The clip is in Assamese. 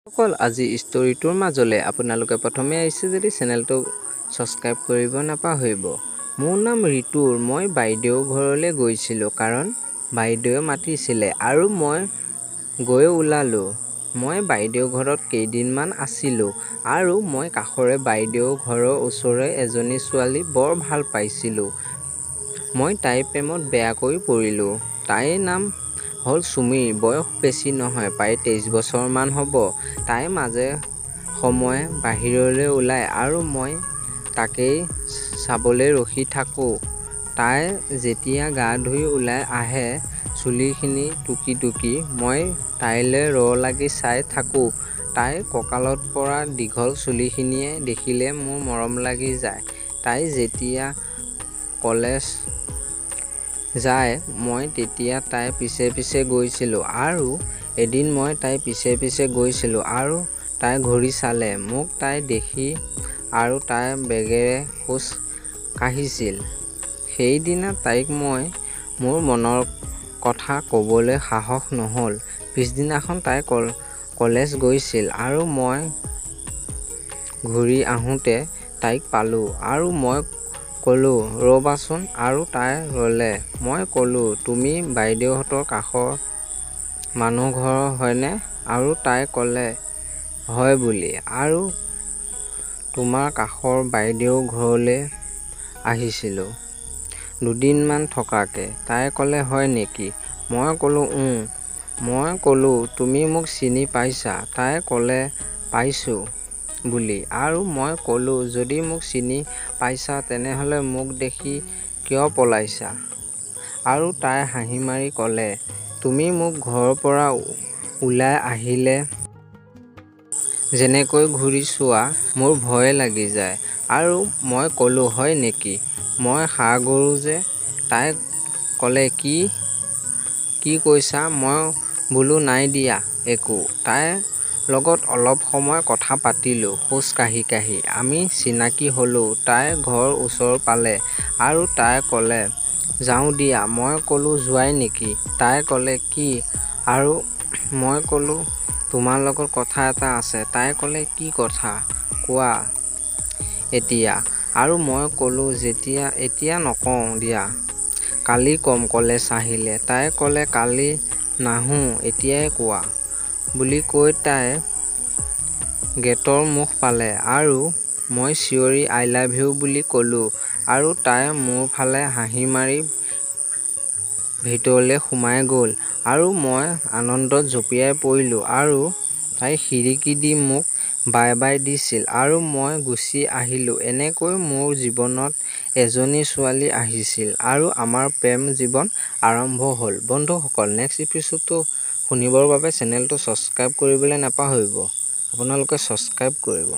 সকল আজি ষ্টৰিটোৰ মাজলে আপোনালোকে প্ৰথমে আহিছে যদি চেনেলটো ছাবস্ক্ৰাইব কৰিব নাপাহৰিব। মোৰ নাম ঋতুৰ। মই বাইদেউ ঘৰলৈ গৈছিলোঁ কাৰণ বাইদেৱে মাতিছিলে আৰু মই গৈ ওলালোঁ। মই বাইদেউ ঘৰত কেইদিনমান আছিলোঁ আৰু মই কাষৰে বাইদেউ ঘৰৰ ওচৰৰে এজনী ছোৱালী বৰ ভাল পাইছিলোঁ। মই তাইৰ প্ৰেমত বেয়াকৈ পৰিলোঁ। তাইৰ নাম হ'ল চুমি। বয়স বেছি নহয়, প্ৰায় 23 বছৰমান হ'ব। তাই মাজে সময়ে বাহিৰলৈ ওলায় আৰু মই তাকেই চাবলৈ ৰখি থাকোঁ। তাই যেতিয়া গা ধুই ওলাই আহে, চুলিখিনি টুকি টুকি, মই তাইলৈ লাগি চাই থাকোঁ। তাইৰ কঁকালত পৰা দীঘল চুলিখিনিয়ে দেখিলে মোৰ মৰম লাগি যায়। তাই যেতিয়া কলেজ যায়, মই তেতিয়া তাইৰ পিছে পিছে গৈছিলোঁ আৰু এদিন মই তাইৰ পিছে পিছে গৈছিলোঁ আৰু তাই ঘূৰি চালে মোক তাই দেখি আৰু তাই বেগেৰে খোজ কাঢ়িছিল। সেইদিনা তাইক মই মোৰ মনৰ কথা ক'বলৈ সাহস নহ'ল। পিছদিনাখন তাই কলেজ গৈছিল আৰু মই ঘূৰি আহোঁতে তাইক পালোঁ আৰু মই ক'লোঁ, ৰ'বাচোন, আৰু তাই ৰ'লে। মই ক'লোঁ, তুমি বাইদেউহঁতৰ কাষৰ মানুহ ঘৰৰ হয়নে? আৰু তাই ক'লে, হয় বুলি। আৰু তোমাৰ কাষৰ বাইদেউ ঘৰলৈ আহিছিলোঁ দুদিনমান থকাকে। তাই ক'লে, হয় নেকি? মই ক'লোঁ, মই ক'লোঁ, তুমি মোক চিনি পাইছা? তাই ক'লে, পাইছোঁ বুলি। আৰু মই ক'লোঁ, যদি মোক চিনি পাইছা তেনেহ'লে মোক দেখি কিয় পলাইছা? আৰু তাই হাঁহি মাৰি ক'লে, তুমি মোক ঘৰৰ পৰা ওলাই আহিলে যেনেকৈ ঘূৰি চোৱা, মোৰ ভয় লাগি যায়। আৰু মই ক'লোঁ, হয় নেকি? মই ষাঁড়গৰু যে। তাই ক'লে, কি কৈছা? মই বোলো নাই দিয়া একো। তাইৰ লগত অলপ সময় কথা পাতিলোঁ খোজ কাঢ়ি কাঢ়ি। আমি চিনাকি হ'লোঁ। তাইৰ ঘৰ ওচৰ পালে আৰু তাই ক'লে, যাওঁ দিয়া। মই ক'লোঁ, যোৱাই নেকি? তাই ক'লে, কি? আৰু মই ক'লোঁ, তোমাৰ লগত কথা এটা আছে। তাই ক'লে, কি কথা? কোৱা এতিয়া। আৰু মই ক'লোঁ, এতিয়া নকওঁ দিয়া, কালি ক'ম কলেজ আহিলে। তাই ক'লে, কালি নাহোঁ, এতিয়াই কোৱা বুলি কৈ তাই গেটৰ মুখ পালে আৰু মই চিঞৰি আই লাভ ইউ বুলি ক'লোঁ আৰু তাই মোৰ ফালে হাঁহি মাৰি ভিতৰলৈ সোমাই গ'ল আৰু মই আনন্দত জঁপিয়াই পৰিলোঁ আৰু তাই খিৰিকী দি মোক বাই বাই দিছিল আৰু মই গুচি আহিলোঁ। এনেকৈ মোৰ জীৱনত এজনী ছোৱালী আহিছিল আৰু আমাৰ প্ৰেম জীৱন আৰম্ভ হ'ল। বন্ধুসকল, নেক্সট এপিছডটো শুনিবৰ বাবে চেনেলটো ছাবস্ক্ৰাইব কৰিবলৈ নাপাহৰিব। আপোনালোকে ছাবস্ক্ৰাইব কৰিব।